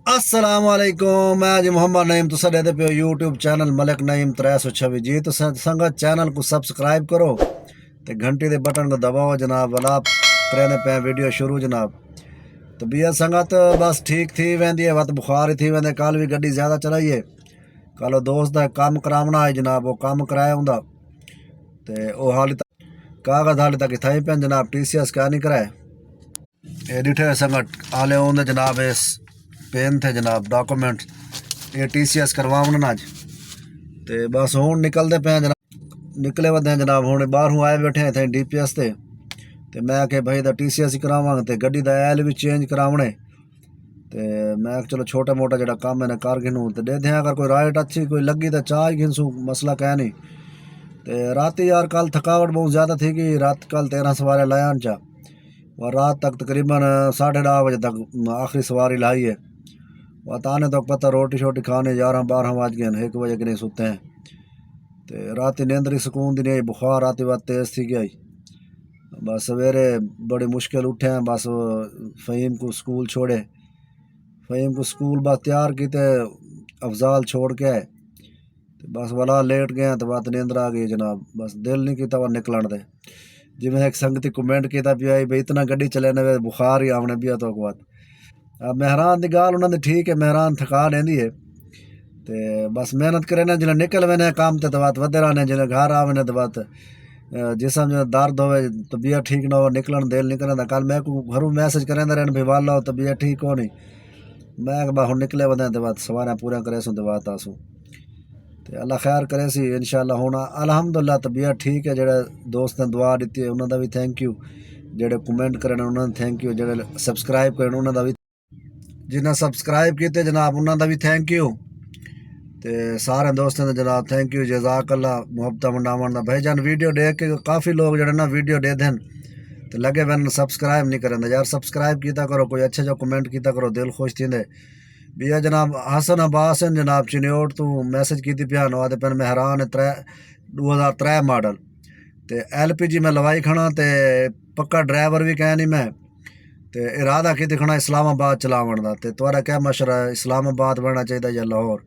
السلام علیکم، میں جی محمد نعیم تو دے پیو یوٹیوب چینل ملک نعیم 326 جی تو سنگت چینل کو سبسکرائب کرو تے گھنٹی دے بٹن کو دباؤ جناب والا کرنے پہ ویڈیو شروع جناب تو بیا سنگت بس ٹھیک تھی ویندی ہے وقت بخار ہی تھی ویندے کل بھی گڈی زیادہ چلائیے کل دوست دا کام کراونا ہے جناب وہ کام کرایا ہوں تے وہ حالی تک کاغذ حالی تک اتھائی پہ جناب ٹی سی ایس کیا نہیں کرائے یہ ڈٹھے سنگت آلے ہوں جناب اس پین تھے جناب ڈاکومنٹ یہ ٹی سی ایس کرواؤں اج تے بس ہوں نکلتے پے جناب نکلے ودے ہیں جناب ہوں باہروں آئے بیٹھے تھے ڈی پی ایس تے میں کہ بھائی دا ٹی سی ایس ہی کراواں تے گڈی دا ایل بھی چینج کراونے تے میں چلو چھوٹا موٹا جڑا کام ہے نا کر گھنوں تے دے دیں اگر کوئی رائٹ اچھی کوئی لگی تے چاہ ہی گھنسوں مسئلہ کہ نہیں تے راتی یار کل تھکاوٹ بہت زیادہ تھی گئی رات کل 13 سوارے لائن چا اور رات تک تقریباً 10:30 بجے تک آخری سواری لائی ہے آنے تو پتہ روٹی شوٹی کھانے 11-12 بج گئے 1 بجے کے نہیں ستے ہیں تے رات نیندری سکون دی نہیں بخار رات بات تیز تھی گئی بس سویرے بڑی مشکل اٹھے ہیں بس فہیم کو سکول چھوڑے فہیم کو سکول بس تیار کیتے افضال چھوڑ کے آئے بس والا لیٹ گئے تو بات نیندر آ گئی جناب بس دل نہیں کیتا وہ نکلن دے جی میں ایک سنگتی کمنٹ کیتا پیا بھائی اتنا گڈی چلانے میں بخار ہی آونے پیا تو بات اب مہران دی گال انہوں نے ٹھیک ہے مہران تھکا لیندی ہے تے بس محنت کرے نا جنہیں نکل وینے کام تے بات ودے رہنے جنہیں گھر آونے تو بات جسم جو درد ہوئے طبیعت ٹھیک نہ ہو نکلن دل نہیں کریں کل میں کو گھروں میسج کریں رہنے بھی والا ہو طبیعت ٹھیک ہو نہیں میں کہ باہر نکلے ودیں تو بات سواریں پورا کرے سوں تو بات آسوں تے اللہ خیر کرے سی انشاءاللہ ہونا الحمدللہ طبیعت ٹھیک ہے جڑے دوست نے دعا دیتی ہے انہوں دا بھی تھینک یو جڑے کمنٹ کرن انہوں نے تھینک یو جڑے سبسکرائب کرن انہوں دا بھی جنہیں سبسکرائب کیتے جناب انہوں دا بھی تھینک یو تے سارے دوستوں نے جناب تھینک یو جزاک اللہ محبت منڈاون دا بھائی جان ویڈیو دیکھ کے کافی لوگ جڑے نا ویڈیو دے دیں تو لگے ون سبسکرائب نہیں کریں یار سبسکرائب کیتا کرو کوئی اچھے جو کمنٹ کیتا کرو دل خوش تھیندے بیا جناب حسن عباس جناب چنیوٹ تو میسج کیتی پیا نو آدھے پین مہران 2003 ماڈل تے ایل پی جی میں لوائی کھڑا تے پکا ڈرائیور بھی کہیں نہیں میں تے ارادہ کیتی کھڑا اسلام آباد چلاون دا تے تہاڈا کیا مشورہ ہے اسلام آباد بننا چاہیے یا لاہور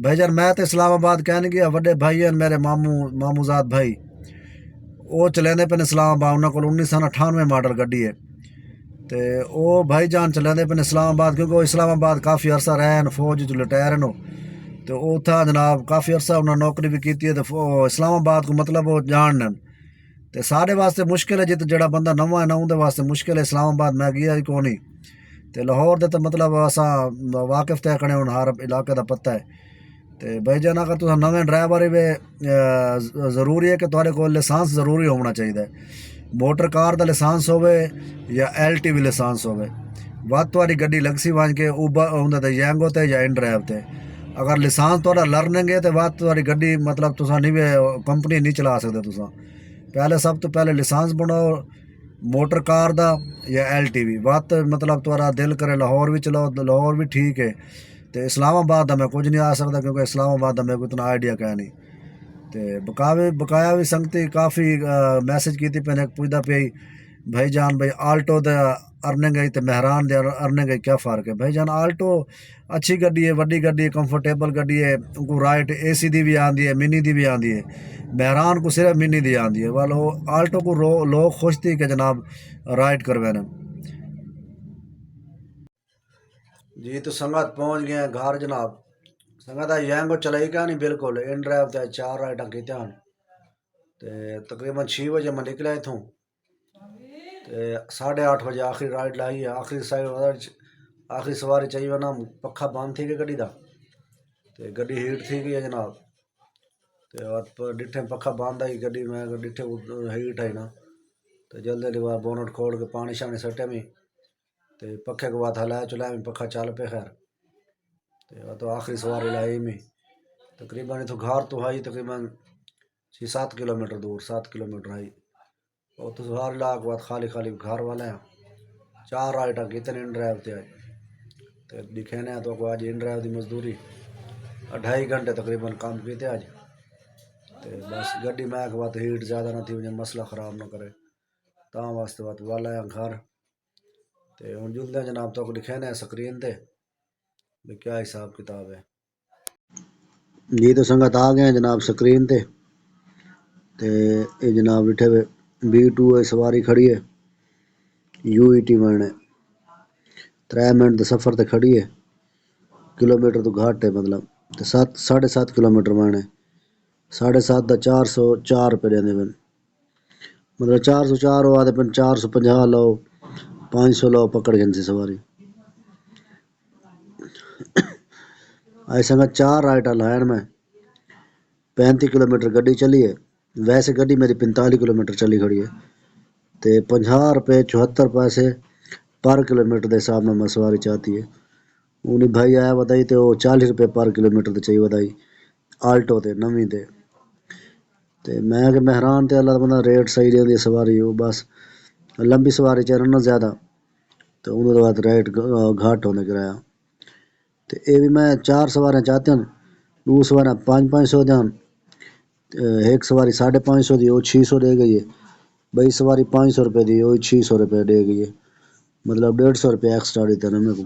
بھائی جان میں تو اسلام آباد کہنے گیا وڈے بھائی ہیں میرے ماموزاد بھائی وہ چلے پہ اسلام آباد انہوں کو 1998 ماڈل گڈی ہے تے وہ بھائی جان چلے پہ اسلام آباد کیونکہ وہ اسلام آباد کافی عرصہ رہے ہیں فوج جو لٹائر ہیں تو وہ تھا جناب کافی عرصہ انہوں نے نوکری بھی کی ہے تو اسلام آباد کو مطلب وہ جان تے سارے واسطے مشکل ہے جت جڑا بندہ نواں ہے نا اندر واسطے مشکل ہے اسلام آباد میں گیا ہی کون تے لاہور دے تو مطلب اساں واقف تے کھڑے ہوں ہر علاقے دا پتہ ہے تے بھائی جان اگر تساں نویں ڈرائیور ضروری ہے کہ تہاڈے کول لائسنس ضروری ہونا چاہیے موٹر کار دا لائسنس ہوے یا ایل ٹی وی لائسنس ہوے ود تہاڈی گڈی لگسی وانج کے اوبر ہوندا تے یینگو تے یا ان ڈرائیو تے اگر لائسنس تہاڈا لرننگ ہے تے ود تہاڈی گڈی مطلب تساں نہیں کمپنی نہیں چلا سکدے تساں پہلے سب تو پہلے لائسنس بناؤ موٹر کار دا یا ایل ٹی وی وت مطلب تہاڈا دل کرے لاہور بھی چلاؤ لاہور بھی ٹھیک ہے تے اسلام آباد دا میں کچھ نہیں آ سکتا کیونکہ اسلام آباد دا میں کوئی اتنا آئیڈیا کہ نہیں تے بقایا بھی سنگتی کافی میسج کیتی پہ پوچھتا پی بھائی جان بھائی آلٹو دا ارننگ گئی تے مہران دے ارننگ گئی کیا فرق ہے بھائی جان آلٹو اچھی گڈی ہے وڈی گڈی ہے کمفرٹیبل گڈی ہے ان کو رائٹ اے سی دی بھی آندی ہے منی دی بھی آندی ہے مہران کو صرف منی دی آندی ہے والو آلٹو کو لوگ خوش تھی کہ جناب رائٹ کروینے جی تو سنگت پہنچ گئے ہیں گھر جناب سنگت یینگو چلائی کیا نہیں بالکل ان ڈرائیو تے 4 رائٹاں کیتے ہیں تے تقریباً 6 بجے میں نکلا اتھوں تے 8:30 بجے آخری رائڈ لائی ہے آخری سواری چاہیے نا پکھا بند تھی گئی گڈی دا تے گڈی ہیٹ تھی گئی ہے جناب تے ڈٹھے پکھا بند آئی گڈی میں ڈٹھے ہیٹ آئی نا تو جلدی بونٹ کھول کے پانی شانی سٹے میں تے پکھے کو بعد ہلایا چلایا میں پکھا چل پہ خیر تو آخری سواری لائی میں تقریباً اتوں گھر تو آئی تقریباً 6-7 کلومیٹر دور 7 کلومیٹر آئی اور تو سواری لا کے بعد خالی گھر والے ہیں 4 رائٹاں کتنے ان ڈرائیو تے آئے تے دکھینے تو کو آج ان ڈرائیو دی مزدوری 2.5 گھنٹے تقریباً کام کیتے آج تے بس گڈی میں کے بعد ہیٹ زیادہ نہ تھی وجہ مسئلہ خراب نہ کرے تاں واسطے بات والا ہے گھر تے ہوں جلدے جناب تو دکھینے سکرین تے بھی کیا حساب کتاب ہے. جی تو سنگت آ گئے ہیں جناب سکرین تے یہ جناب ڈٹھے B2 سواری کھڑی ہے UET بننے 3 منٹ دے سفر تے کھڑی ہے کلومیٹر تو گھٹ ہے مطلب تے 7.5 کلومیٹر بننے 7.5 دا 404 روپے دیندے پن مطلب 404 ہوا تے پن 450 لو 500 لو پکڑ گئے سی سواری ایسا میں 4 رائٹر لائن میں 35 کلومیٹر گڈی چلی ہے ویسے گڈی میری 45 کلومیٹر چلی کھڑی ہے تے 50 روپے 74 پیسے پر کلومیٹر دے حساب میں سواری چاہتی ہے انہیں بھائی آیا ودائی تے وہ 40 روپے پر کلومیٹر تے چاہیے ودائی آلٹو تے نویں تے میں کہ مہران تے اللہ بندہ ریٹ صحیح دے دی سواری وہ بس لمبی سواری چلنا زیادہ تو انہوں نے بعد ریٹ گھاٹ ہونے کرایا تے اے بھی میں 4 سواریاں چاہتے ہیں 2 سواریاں 500 دیں ایک سواری 550 دی وہ 600 دے گئی ہے بئی سواری 500 روپے دی وہ 600 روپے دے گئی ہے مطلب 150 روپے ایکسٹرا دیتے ہیں میرے کو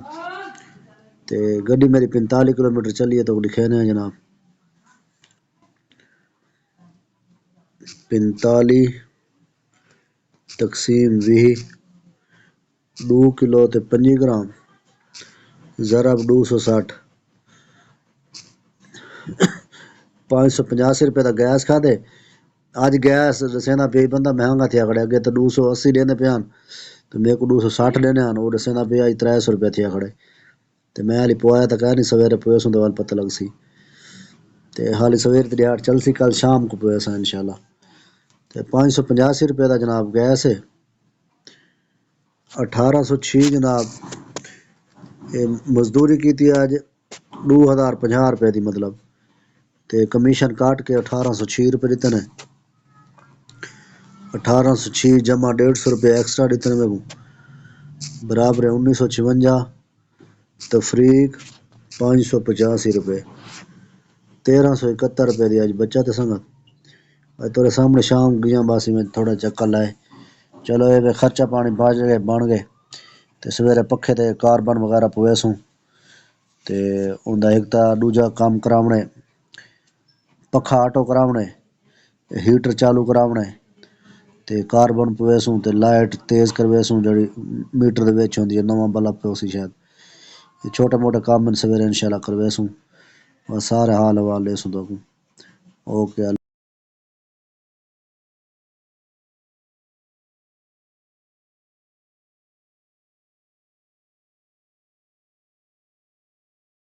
تے گڈی میری 45 کلومیٹر چلی ہے تو لکھے نے جناب 45 تقسیم 20 2 کلو تے 5 گرام ضرب 260 585 روپے دا گیس کھا دے اج گیس دسینا پی بندہ مہنگا تھیا کھڑے اگے تو 280 دینے پیان تو میرے کو 260 دینے آن وہ دسینا پی اج 300 روپے تھیا کھڑے تے میں علی پوایا تو کہہ نہیں سویرے پویا سوں دوال پتہ لگ سی تے حالی سویر تے دیہڑ چل سی کل شام کو پویا سا انشاءاللہ تے 585 روپے دا جناب گیس ہے 1806 جناب مزدوری کی تھی آج 2050 روپے دی مطلب تے کمیشن کاٹ کے 1806 روپے دیتے ہیں 1806 جمع 150 روپے ایکسٹرا دیتے ہیں میرے برابر 1956 تفریق 585 روپے 1371 روپے دی آج بچہ تے سنگت تورے سامنے شام گیاں باسی میں تھوڑا چکر لائے چلو یہ خرچہ پانی باج گئے بن گئے تے سویرے پکھے تے کاربن وغیرہ پوے سوں تے اوندا ایک تا دوجا کام کراونے پکھا آٹو کراونے ہیٹر چالو کراونے تے کاربن پوے سوں تے لائٹ تیز کروے سوں جڑی میٹر دے وچ ہوندی ہے نواں بلب پو سی شاید یہ چھوٹا موٹا کام من سویرے انشاءاللہ کروے سوں اور سارے حال حوالے سوں تو اوکے